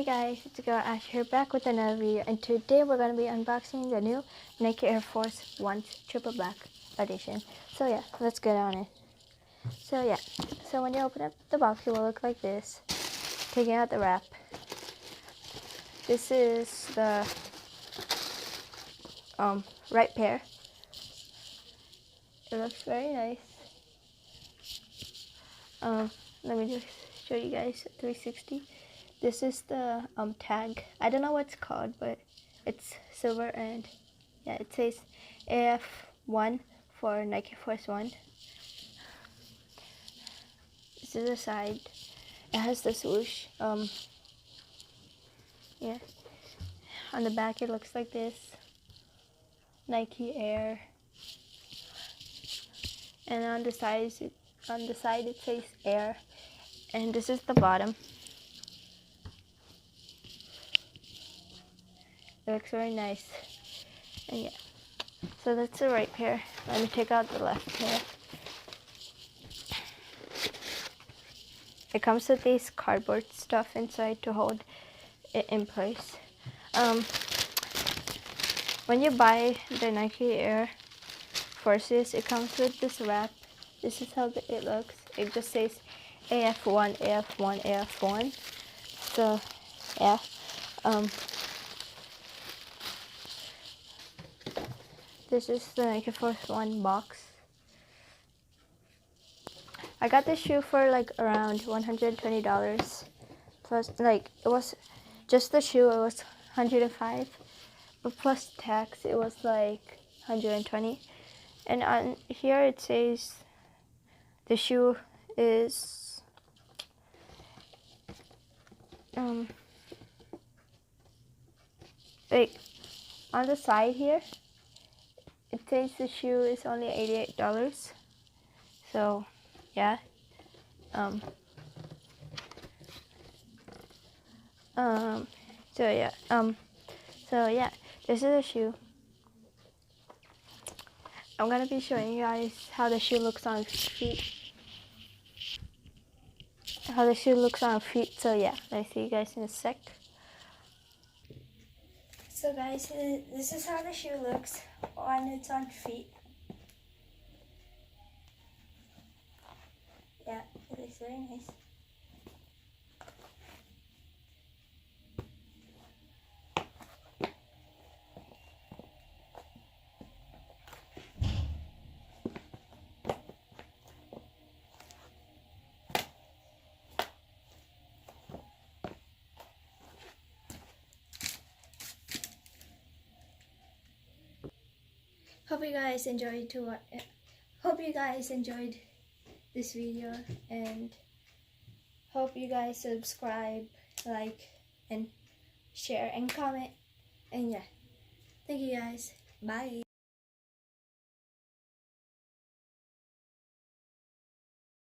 Hey guys, it's girl Ash here, back with another video, and today we're going to be unboxing the new Nike Air Force 1 Triple Black Edition. So yeah, let's get on it. So when you open up the box, it will look like this. Taking out the wrap. This is the right pair. It looks very nice. Let me just show you guys 360. This is the tag. I don't know what it's called, but it's silver, and yeah, it says AF1 for Nike Force 1. This is the side. It has the swoosh. Yeah. On the back it looks like this. Nike Air. And on the side it says Air. And this is the bottom. It looks very nice. And yeah. So that's the right pair. Let me take out the left pair. It comes with these cardboard stuff inside to hold it in place. When you buy the Nike Air Forces, it comes with this wrap. This is how it looks. It just says AF1, AF1, AF1. So yeah. This is the Nike Force 1 box. I got this shoe for like around $120. Plus, like, it was just the shoe, it was $105. But plus tax, it was like $120. And on here it says the shoe is like on the side here it says the shoe is only $88. So yeah. So yeah, this is a shoe. I'm gonna be showing you guys how the shoe looks on feet. So yeah, I'll see you guys in a sec. So guys, this is how the shoe looks when it's on feet. Yeah, it looks very nice. Hope you guys enjoyed this video, and hope you guys subscribe, like, and share and comment. And yeah, thank you guys. Bye.